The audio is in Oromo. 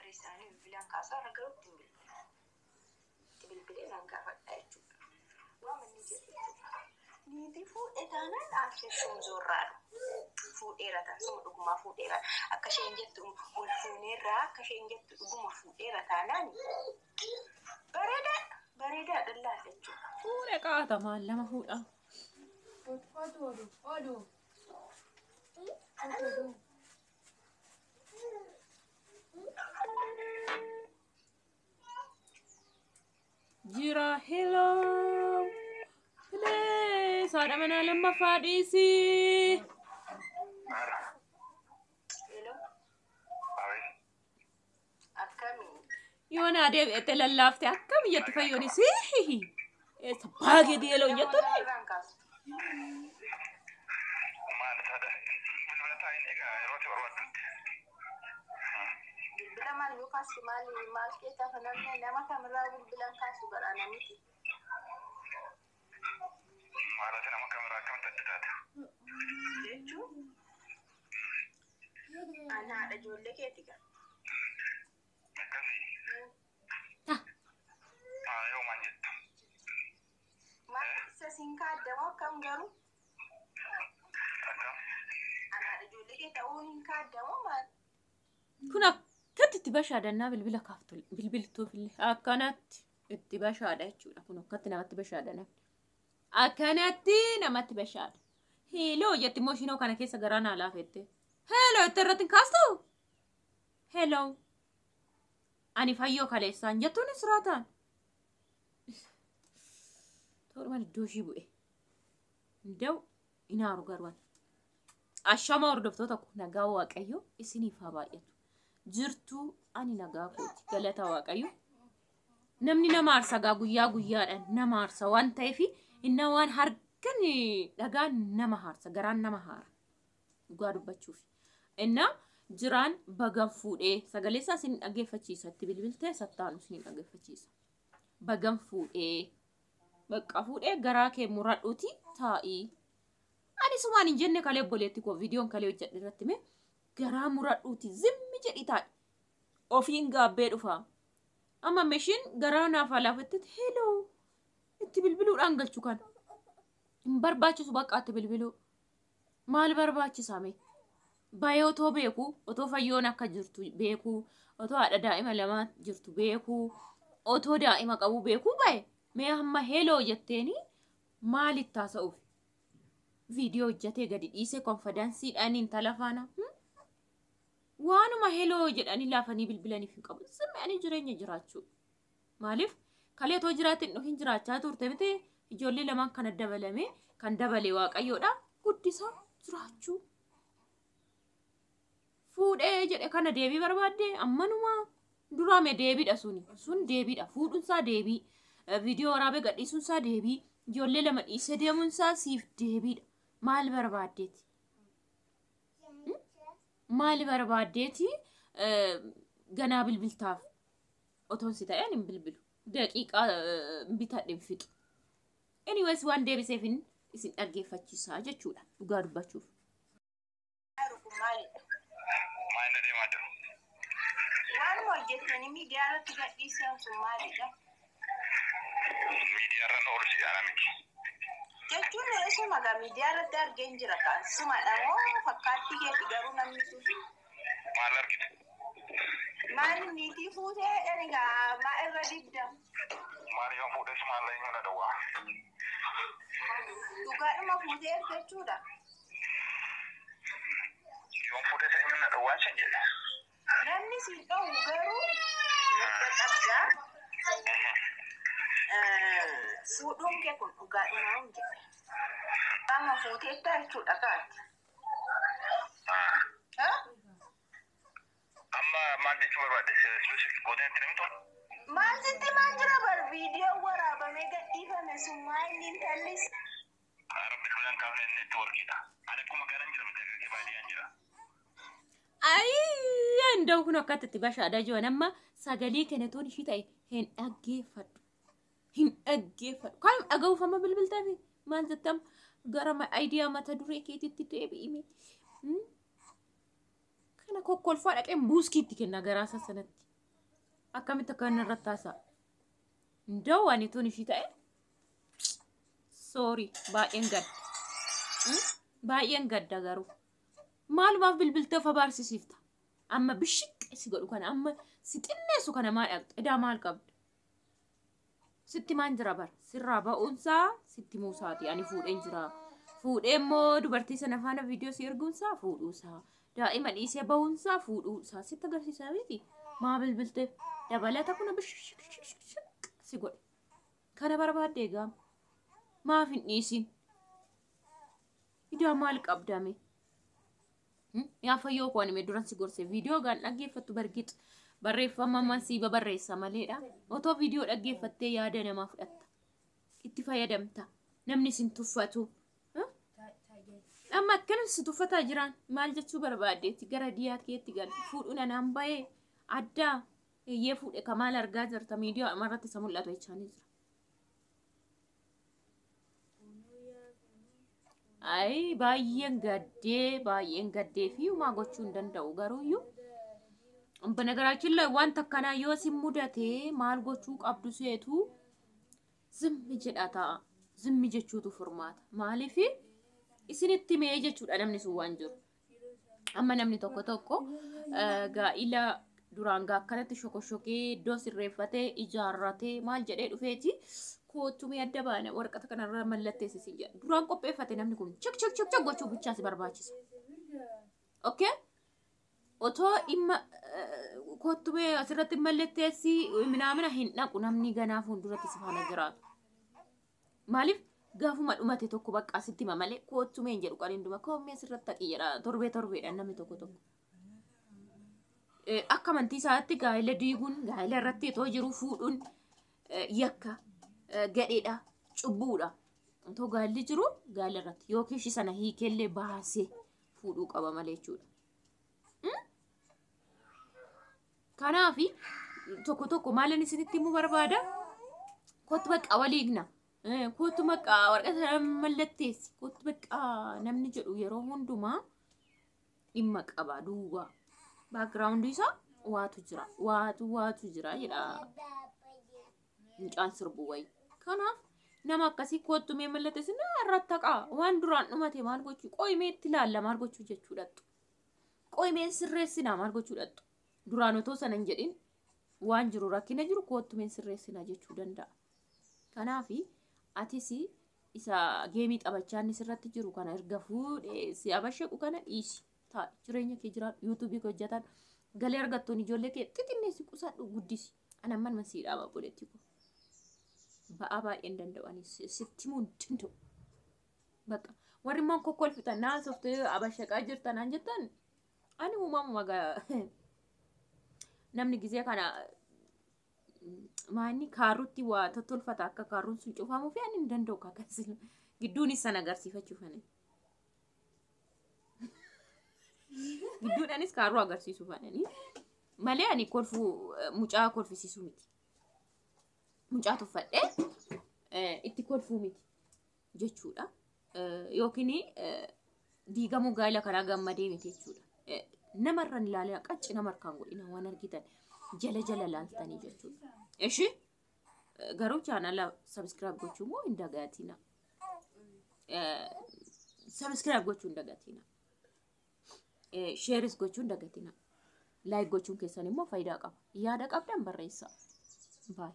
barreessanii bilbilaan kaasaa irra garuutti hin bilbila. Itti bilbilee nan gaafadha jechuudha. Waan inni jedhu niitii fuudhee taanaan dhaabsessuun zorraadha. Fuudheera taasisuu dhugumaa fuudheera. Akka isheen jettu ol fuuneerraa akka isheen jettu dhuguma fuudheera taanaan bareedaa dhallaa jechuudha. Fuudhee qaata maal lama fuudha. Oduu. Jira hello. Hello. Saada mana lama fadisi. Hello. Akkami. Yoona adeemte lallaafte akkam jettu fayyoni si. Baagee diiloo jettu. Bilbila maal yoo kaasti maal keessaa kanamne nama kamirraa bilbilan kaasu godhana miti. Maalati nama kamirraa akkam tattaata? Jechuun ana haadha ijoollee keeti gaa. Yoo maal jettu? Maal isa siin kaaddamu akkam garuu? Akkam? Ana haadha ijoollee kee ta'uu hin kaaddamu maal? Kun akkatti itti bashaadannaa bilbila kaaftu bilbiltuufillee akkanatti itti bashaada jechuudha. Kun akkatti namatti bashaadana. Akkanatti namatti bashaada. Hello jetti immoo shinoo kana keessa garaa naa laafette. Hello itti irratti hin kaastu? Hello. Ani fayyoo kaleessaan jettuun israataan. Torban iddoo ishii bu'e. Nda'u inaaru garwan. Ashama hordoftoota nagaa waaqayyo isiniif haa baay'atu. Jirtuu ani nagaa kooti galata waaqayyo. Namni nama aarsa gaa guyyaa guyyaadhaan nama aarsa waan ta'eef inna waan harkan dhagaan nama aarsa garaan nama haara. Dhugaa dubbachuuf. Inna jiraan bagan fuudhee sagalee isaa isin dhaggeeffachiisa itti bilbiltee sattaanu isin dhaggeeffachiisa. Bagan fuudhee bakka fuudhee garaa kee muradhuuti taa'ii. Ani sumaan hin jenne kalee obboleetti koo viidiyoon kalee hojjedhe irratti mee garaa muradhuuti zimmi jedhi taa'e. Ofiin gaabbee dhufa. Amma meeshiin garaa naaf alaafatti hello itti bilbiluudhaan galchu kan. Hin barbaachisu bakka itti bilbiluu. Maal barbaachisaa mee? Baay'ee otoo beeku, otoo fayyoon akka jirtu beeku, otoo haadha daa'ima lama jirtu beeku, otoo daa'ima qabu beeku baay'ee. Mee amma hello jetteeni maalitti haasa'uuf? Viidiyoo hojjetee gadi dhiisee konfidansiidhaan intala faana. Waanuma hello jedhanii laafanii bilbilaniif hin qabu. Simmanii jireenya jiraachuu. Maaliif? Kalee otoo jiraatiin dhufin jiraachaa turte miti ijoollee lamaan kana dabalame kan dabalee waaqayyoodha guddisaa jiraachuu. Fuudhee jedhe kana deebii barbaadde ammanuma duraame deebiidha suni. Sun deebiidha. Fuudhunsaa deebii. Viidiyoo waraabee gadhiisunsaa deebii. Ijoollee lama dhiisee deemuunsaa siif deebiidha. Maal barbaaddeeti? Maal barbaaddeeti? Ganaa bilbiltaaf. Otoon si ta'een hin bilbilu. Daqiiqaa bitadhe hin fixu. Anyways waan deebiseef isin dhaggeeffachiisaa jechuudha. Dhugaa dubbachuuf. Maal deemaa jiru? Waan hojjetanii miidiyaa irratti gadhiisan sun maalidha? Miidiyaa irra oolu si yaala miti. Jechuun isuma gaa miidiyaa irratti argeen jira kan sumadha moo fakkaattii keeti garuu namni sun. Maal argite? Maal niitii fuutee egaa maa irra dibda? Maal yoo fuudhes maal eenyu na dhawwaa? Dhugaadhuma fuutee jechuudha. Yoo fuudhes eenyu na dhawwaa sin jedhe? Namni si dha'u garuu madda qabdaa. Fuudhuun kee kun dhugaadhuma hin jedhe. Qaama fuuteetta jechuudha kaati. Amma maal jechuu barbaadde? Spesifiik gootee itti nimtu? Maal sitti maal jira bar viidiyoo waraabamee gadhiifame sun maal inni intallis? Rabbi filan kaafne neetwoorkiidha. Ani akkuma garan jira miti akka baadiyaan jira. Ayii ndoo kun akkatti itti bashaada jiru amma sagalee kanatoon ishii ta'e hin dhaggeeffadhu. Hin dhaggeeffadhu. Kan dhaga'uufama bilbiltaafi maal jettam gara ayidiyaa mata duree keetitti deebi'ime. Kana kokkolfaa dhaqeen buuskiitti kenna garaa sanatti. akkamitti akka inni irratti haasa'a. Ndoo ani tun ishii ta'e sorry baay'een gadda. Baay'een gadda garuu maalumaaf bilbiltee of abaarsiisiifta. Amma bishiqqe si godhu kana amma si xinneessu kana maal dhaqxe edaa maal qabda. Sitti maan jira bara sirraa ba'uunsaa sitti muusaati ani fuudheen jira. Fuudhee immoo dubartii sana faana viidiyoo si erguunsaa fuudhuusaa. Daa'ima dhiisee ba'uunsaa fuudhuusaa sitti agarsiisaa miti. Maa bilbilteef dabalata kuna bishiqqe si godhe. Kana barbaadde egaa maaf hin dhiisin. Idaa maal qabdame. Yaa fayyoo koo anime duran si gorse viidiyoo gaan dhaggeeffattu bargix barreeffama masiiba barreessa maleedha. Otoo viidiyoo dhaggeeffattee yaada namaa fudhatta. Itti fayyadamta. Namni sin tuffatu. Amma akkanum si tuffataa jiran maal jechuu barbaaddeetti gara diyaa keetti gal fuudhuun anaan bahee addaa eeyyee fuudhe kamaal argaa jirta miidiyaa amarratti isa mul'atu jechaanii jira. Ay baay'een gaddee fi uumaa gochuu hin danda'u garuuyyuu. Banagaraachin la wanta akkanaa yoo si mudatee maal gochuu qabdu seetu zimmi jedha ta'a. Zimmi jechuutu furmaata. Maaliif isinitti mee jechuudha namni sun waan jiru. Amma namni tokko gaa'ila duraan akkanatti shokoshokee iddoo sirreeffatee ijaarratee maal jedhee dhufeeti. Kootumee adda baana warqata kanarra mallatteessisi jedha. Duraan qopheeffate namni kun chak gochuu bichaa si barbaachisa. Okay? Otoo dhimma kootumee asirratti mallatteessi minaamina hin dhaqu namni ganaa fuulduratti si faana jiraatu. Maaliif gaafuma dhumate tokko bakka asitti malee kootumee hin jedhu qalinduma koomee asirratti haqi jedha torbeedhaan namni tokko. Akka amantii isaatti gaa'ela diiguun gaa'ela irratti itoo jiru fuudhuun yakka. Gadheedha cubbuudha. Otoo gaalli jiru gaala irratti yookiin ishii sana hiikellee baasee fuudhuu qaba malee jechuudha. Kanaaf tokko maalin isinitti himuu barbaada? Kootu bakka waliigna. Kootu bakka warqata mallatteessi. Kootu bakka namni jedhu yeroo hundumaa dhimma qaba duuba. Baakgiraawundii isaa waatu jira. Waatu jira jedha. Mucaan sirbu wayi. Kanaaf nama akkasii kootumee mallatteessi irratti haqaa waan duraan dhumate maal gochuu qoyimee itti ilaalla maal gochuu jechuudhattu. Qoyimeen sirreessinaa maal gochuudhattu. Duraan otoo sana hin jedhin waan jiru rakkina jiru kootumeen sirreessinaa jechuu danda'a. Kanaaf atis isa geemii taphachaa inni sirratti jiru kana erga fuudhee si abashaqu kana dhiisi. Ta'a jireenya kee jiraatu yuutuubii hojjetan galee argattoon ijoollee kee xixinneessi qusadhu guddisi. Ana man masiidhaa boleetti ko. Ba'aa baay'een danda'anis sitti mun danda'u. Bakka warri man kokkolfitan naasoftee abashaqaa jirtan jettan ani uumama namni gizee kana maanni kaaruutti waa tottolfata akka kaaruun sun cufamu fi ani hin danda'u kakasila gidduunis sana agarsiifachuufani. Gidduudhaanis kaaruu agarsiisuufani. Malee ani mucaa kolfisiisu miti. Mucaa tuffadhee itti kolfuu miti jechuudha. Yookiin diigamuu gaa'ela karaa gammadee miti jechuudha. Namarran ilaalee qacci nama harkaan godhina waan argitan jala laaltanii jechuudha. Eshi garuu chaanala subscribe gochuu moo hin dagaatina. Subscribe gochuu hin dagaatina. Shares gochuu hin dagaatina. Like gochuun keessan immoo faayidaa qaba. Yaada qabdan barreessaa. Bye.